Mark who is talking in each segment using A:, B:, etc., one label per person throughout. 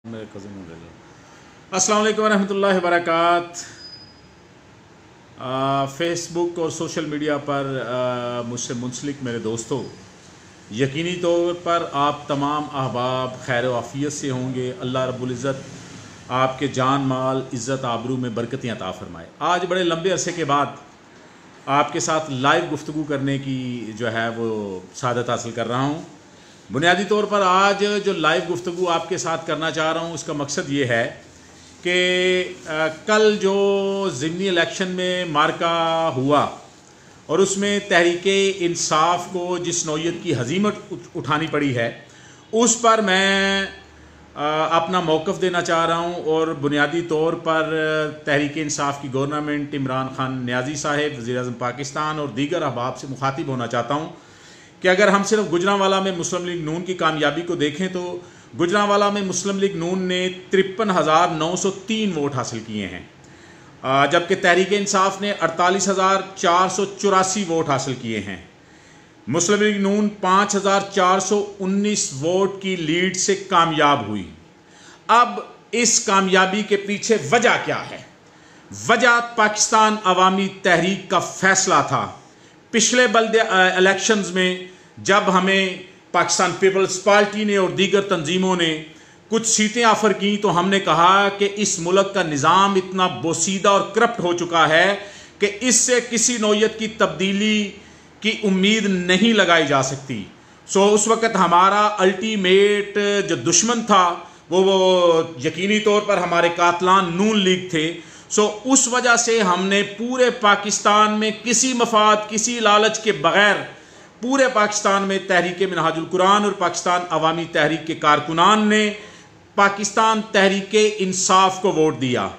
A: मेरे कज़न अस्सलाम वालेकुम रहमतुल्लाहि वबरकात। फ़ेसबुक और सोशल मीडिया पर मुझसे मुंसलिक मेरे दोस्तों, यकीनी तौर पर आप तमाम अहबाब खैर आफ़ियत से होंगे। अल्लाह रब्बुल इज़्ज़त आपके जान माल इज़्ज़त आबरू में बरकतें अता फ़रमाए। आज बड़े लंबे अरसे के बाद आपके साथ लाइव गुफ्तगू करने की जो है वो सादत हासिल कर रहा हूँ। बुनियादी तौर पर आज जो लाइव गुफ्तगू आपके साथ करना चाह रहा हूँ, उसका मकसद ये है कि कल जो ज़िमनी इलेक्शन में मार्का हुआ और उसमें तहरीके इंसाफ को जिस नौयत की हज़ीमत उठानी पड़ी है, उस पर मैं अपना मौक़िफ़ देना चाह रहा हूँ। और बुनियादी तौर पर तहरीके इंसाफ की गवर्नमेंट, इमरान खान नियाज़ी साहब वज़ीर-ए-आज़म पाकिस्तान और दीगर अहबाब से मुखातिब होना चाहता हूँ कि अगर हम सिर्फ गुजरांवाला में मुस्लिम लीग नून की कामयाबी को देखें तो गुजरांवाला में मुस्लिम लीग नून ने 53,903 वोट हासिल किए हैं, जबकि तहरीक इंसाफ ने 48,484 वोट हासिल किए हैं। मुस्लिम लीग नून 5,419 वोट की लीड से कामयाब हुई। अब इस कामयाबी के पीछे वजह क्या है? वजह पाकिस्तान अवामी तहरीक का फैसला था। पिछले बल्दे इलेक्शंस में जब हमें पाकिस्तान पीपल्स पार्टी ने और दीगर तंजीमों ने कुछ सीटें ऑफर की, तो हमने कहा कि इस मुल्क का निज़ाम इतना बोसीदा और करप्ट हो चुका है कि इससे किसी नौयत की तब्दीली की उम्मीद नहीं लगाई जा सकती। सो उस वक़्त हमारा अल्टीमेट जो दुश्मन था वो यकीनी तौर पर हमारे कातलान नून लीग थे। सो उस वजह से हमने पूरे पाकिस्तान में किसी मफाद, किसी लालच के बगैर पूरे पाकिस्तान में तहरीक मिनहाजुल कुरान और पाकिस्तान अवामी तहरीक के कारकुनान ने पाकिस्तान तहरीक इंसाफ को वोट दिया।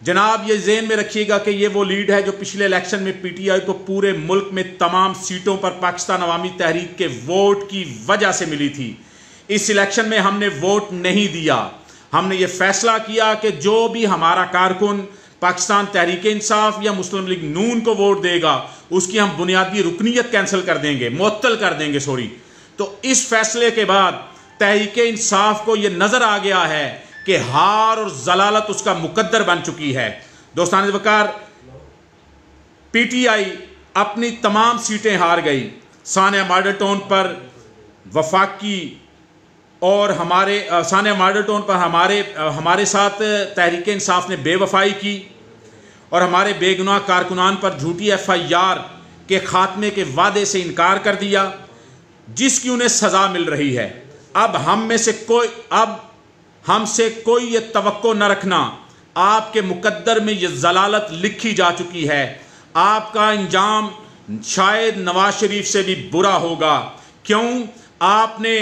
A: जनाब, ये ज़हन में रखिएगा कि ये वो लीड है जो पिछले इलेक्शन में पीटीआई को पूरे मुल्क में तमाम सीटों पर पाकिस्तान अवामी तहरीक के वोट की वजह से मिली थी। इस इलेक्शन में हमने वोट नहीं दिया। हमने ये फैसला किया कि जो भी हमारा कारकुन पाकिस्तान तहरीक इंसाफ या मुस्लिम लीग नून को वोट देगा, उसकी हम बुनियादी रुकनीयत कैंसिल कर देंगे, मुअत्तल कर देंगे, सॉरी। तो इस फैसले के बाद तहरीक इंसाफ को यह नजर आ गया है कि हार और जलालत उसका मुकद्दर बन चुकी है। दोस्तान वकार, पीटीआई अपनी तमाम सीटें हार गई। सानिया मॉडल टाउन पर वफाकी और सानिया मॉडल टाउन पर हमारे साथ तहरीक इंसाफ ने बेवफाई की और हमारे बेगुनाह कारकुनान पर झूठी FIR के खात्मे के वादे से इनकार कर दिया, जिसकी उन्हें सज़ा मिल रही है। अब हमसे कोई ये तवक्को न रखना। आपके मुकद्दर में ये जलालत लिखी जा चुकी है। आपका अंजाम शायद नवाज शरीफ से भी बुरा होगा। क्यों? आपने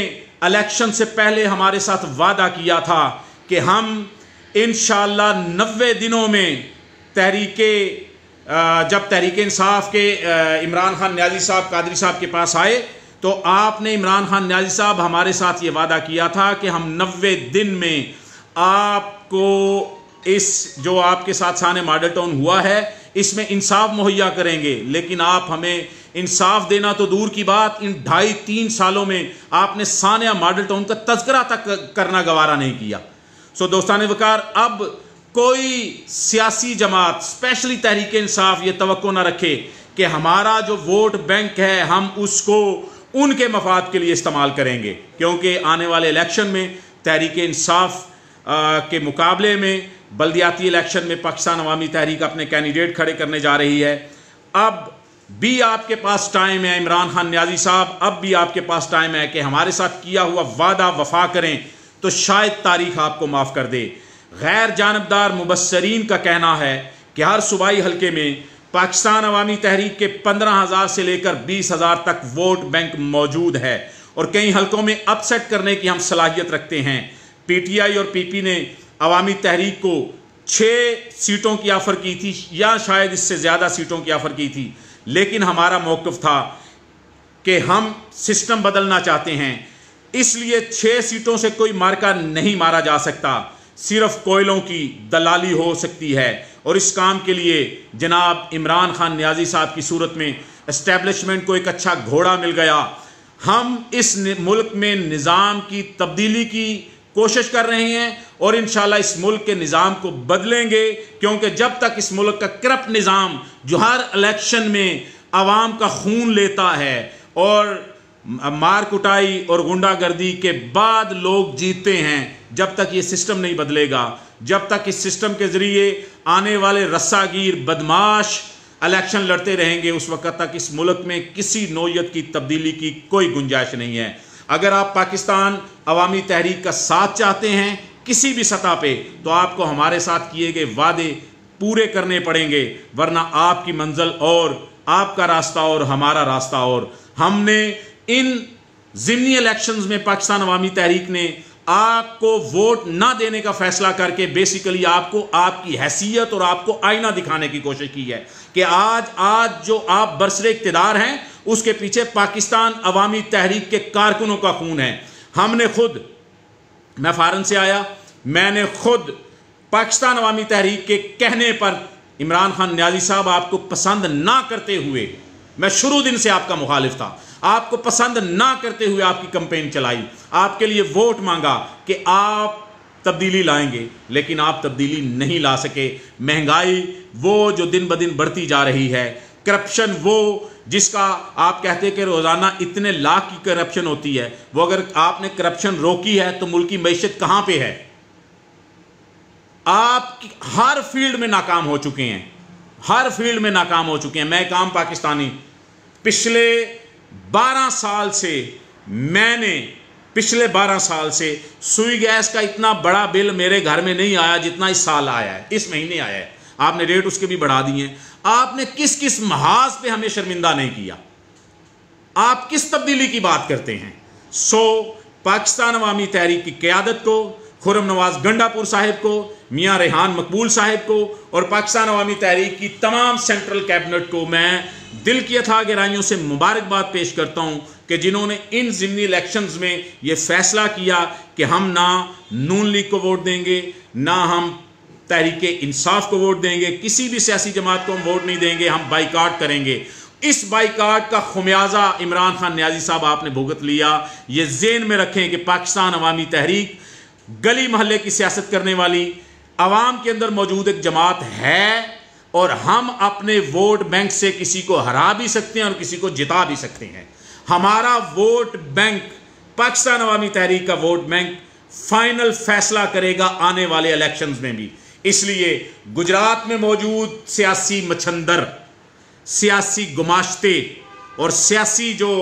A: इलेक्शन से पहले हमारे साथ वादा किया था कि हम इंशाअल्लाह 90 दिनों में जब तहरीक इंसाफ के इमरान खान नियाज़ी साहब कादरी साहब के पास आए, तो आपने इमरान खान नियाज़ी साहब हमारे साथ ये वादा किया था कि हम 90 दिन में आपको इस जो आपके साथ साने मॉडल टाउन हुआ है इसमें इंसाफ मुहैया करेंगे। लेकिन आप हमें इंसाफ देना तो दूर की बात, इन 2.5-3 सालों में आपने सानिया मॉडल टाउन का तज़किरा तक करना गवारा नहीं किया। सो दोस्तान वकार, अब कोई सियासी जमात, स्पेशली तहरीक इंसाफ, ये तवक्को ना रखे कि हमारा जो वोट बैंक है हम उसको उनके मफाद के लिए इस्तेमाल करेंगे, क्योंकि आने वाले इलेक्शन में तहरीक इंसाफ के मुकाबले में बल्दियाती इलेक्शन में पाकिस्तान अवामी तहरीक अपने कैंडिडेट खड़े करने जा रही है। अब भी आपके पास टाइम है इमरान खान नियाज़ी साहब, अब भी आपके पास टाइम है कि हमारे साथ किया हुआ वादा वफा करें, तो शायद तारीख आपको माफ़ कर दे। गैर जानबदार मुबस्सरीन का कहना है कि हर सूबाई हल्के में पाकिस्तान अवामी तहरीक के 15,000 से लेकर 20,000 तक वोट बैंक मौजूद है और कई हल्कों में अपसेट करने की हम सलाहियत रखते हैं। पीटीआई और पीपी ने अवामी तहरीक को 6 सीटों की ऑफर की थी या शायद इससे ज़्यादा सीटों की ऑफर की थी, लेकिन हमारा मौक़िफ़ था कि हम सिस्टम बदलना चाहते हैं, इसलिए 6 सीटों से कोई मार्का नहीं मारा जा सकता, सिर्फ कोयलों की दलाली हो सकती है। और इस काम के लिए जनाब इमरान खान नियाज़ी साहब की सूरत में एस्टेब्लिशमेंट को एक अच्छा घोड़ा मिल गया। हम इस मुल्क में निज़ाम की तब्दीली की कोशिश कर रहे हैं और इंशाल्लाह इस मुल्क के निज़ाम को बदलेंगे, क्योंकि जब तक इस मुल्क का करप्ट निज़ाम जो हर इलेक्शन में आवाम का खून लेता है और मार कुटाई और गुंडागर्दी के बाद लोग जीतते हैं, जब तक ये सिस्टम नहीं बदलेगा, जब तक इस सिस्टम के ज़रिए आने वाले रस्सागीर बदमाश इलेक्शन लड़ते रहेंगे, उस वक्त तक इस मुल्क में किसी नौयत की तब्दीली की कोई गुंजाइश नहीं है। अगर आप पाकिस्तान अवामी तहरीक का साथ चाहते हैं किसी भी सतह पे, तो आपको हमारे साथ किए गए वादे पूरे करने पड़ेंगे, वरना आपकी मंजिल और, आपका रास्ता और, हमारा रास्ता और। हमने इन ज़िमनी इलेक्शंस में पाकिस्तान अवामी तहरीक ने आपको वोट ना देने का फैसला करके बेसिकली आपको आपकी हैसियत और आपको आईना दिखाने की कोशिश की है कि आज जो आप बरसरे इख्तिदार हैं उसके पीछे पाकिस्तान अवामी तहरीक के कारकुनों का खून है। हमने खुद, मैं फॉरेन से आया, मैंने खुद पाकिस्तान अवामी तहरीक के कहने पर इमरान खान न्याजी साहब आपको पसंद ना करते हुए, मैं शुरू दिन से आपका मुखालिफ था, आपको पसंद ना करते हुए आपकी कैंपेन चलाई, आपके लिए वोट मांगा कि आप तब्दीली लाएंगे, लेकिन आप तब्दीली नहीं ला सके। महंगाई वो जो दिन ब दिन बढ़ती जा रही है, करप्शन वो जिसका आप कहते हैं कि रोज़ाना इतने लाख की करप्शन होती है, वो अगर आपने करप्शन रोकी है तो मुल्क की मैशत कहाँ पे है? आप हर फील्ड में नाकाम हो चुके हैं, हर फील्ड में नाकाम हो चुके हैं। मैं एक आम पाकिस्तानी, पिछले 12 साल से मैंने पिछले 12 साल से सुई गैस का इतना बड़ा बिल मेरे घर में नहीं आया जितना इस साल आया है, इस महीने आया है। आपने रेट उसके भी बढ़ा दिए हैं। आपने किस किस महाज पे हमें शर्मिंदा नहीं किया? आप किस तब्दीली की बात करते हैं? पाकिस्तान अवामी तहरीक की क़यादत को, खुर्रम नवाज गंडापुर साहिब को, मियाँ रेहान मकबूल साहिब को और पाकिस्तान अवामी तहरीक की तमाम सेंट्रल कैबिनेट को मैं दिल की अथाह गहराइयों से मुबारकबाद पेश करता हूँ कि जिन्होंने इन ज़िमनी इलेक्शंस में ये फैसला किया कि हम ना नून लीग को वोट देंगे, ना हम तहरीक इंसाफ को वोट देंगे, किसी भी सियासी जमात को हम वोट नहीं देंगे, हम बाइकाट करेंगे। इस बाइकाट का खुमियाजा इमरान खान न्याजी साहब आपने भुगत लिया। ये ज़हन में रखें कि पाकिस्तान अवामी तहरीक गली महल्ले की सियासत करने वाली अवाम के अंदर मौजूद एक जमात है और हम अपने वोट बैंक से किसी को हरा भी सकते हैं और किसी को जिता भी सकते हैं। हमारा वोट बैंक, पाकिस्तान अवामी तहरीक का वोट बैंक फाइनल फैसला करेगा आने वाले इलेक्शंस में भी। इसलिए गुजरात में मौजूद सियासी मछंदर, सियासी गुमाश्ते और सियासी जो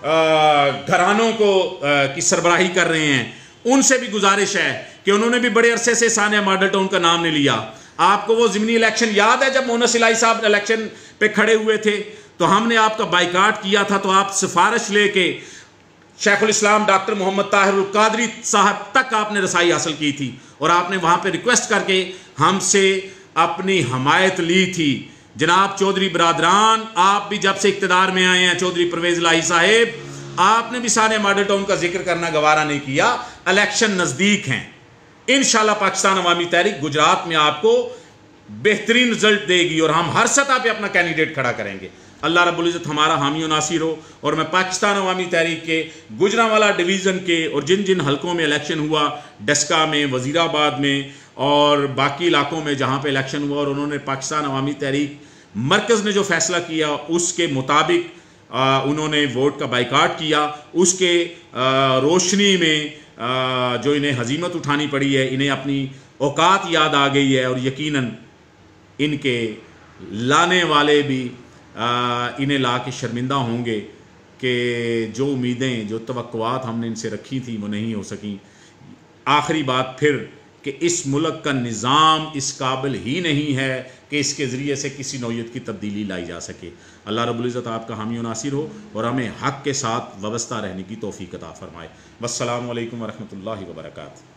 A: घरानों को की सरबराही कर रहे हैं, उनसे भी गुजारिश है कि उन्होंने भी बड़े अरसे से सानिया मॉडल टाउन का नाम नहीं लिया। आपको वो ज़िमनी इलेक्शन याद है जब मोहम्मद सिलाई साहब इलेक्शन पे खड़े हुए थे तो हमने आपका बाइकाट किया था, तो आप सिफारिश लेके शेखुल इस्लाम डॉक्टर मोहम्मद ताहिरुल कादरी साहब तक आपने रसाई हासिल की थी और आपने वहाँ पे रिक्वेस्ट करके हमसे अपनी हमायत ली थी। जनाब चौधरी बरादरान, आप भी जब से इख्तिदार में आए हैं, चौधरी परवेज इलाही साहेब, आपने भी सानिया मॉडल टाउन का जिक्र करना गवारा नहीं किया। इलेक्शन नज़दीक हैं, इंशाल्लाह पाकिस्तान अवामी तहरीक गुजरात में आपको बेहतरीन रिजल्ट देगी और हम हर सतह पे अपना कैंडिडेट खड़ा करेंगे। अल्लाह रब्बुल इज़्ज़त हमारा हामी और नासिर हो। और मैं पाकिस्तान अवामी तहरीक के गुजरांवाला डिवीज़न के और जिन जिन हलकों में इलेक्शन हुआ, डस्का में, वज़ीराबाद में और बाकी इलाकों में जहाँ पे इलेक्शन हुआ और उन्होंने पाकिस्तान अवामी तहरीक मरकज़ ने जो फ़ैसला किया उसके मुताबिक उन्होंने वोट का बाइकाट किया, उसके रोशनी में जो इन्हें हजीमत उठानी पड़ी है, इन्हें अपनी औकात याद आ गई है और यकीनन इनके लाने वाले भी इन्हें ला के शर्मिंदा होंगे कि जो उम्मीदें, जो तवक्कुआत हमने इनसे रखी थी वो नहीं हो सकी। आखिरी बात फिर कि इस मुल्क का निज़ाम इस काबिल ही नहीं है कि इसके ज़रिए से किसी नौयत की तब्दीली लाई जा सके। अल्लाह रब्बुल इज़्ज़त आपका हामी और नासिर हो और हमें हक़ के साथ वाबस्ता रहने की तौफ़ीक़ अता फ़रमाए। वस्सलामु अलैकुम व रहमतुल्लाहि व बरकातुहू।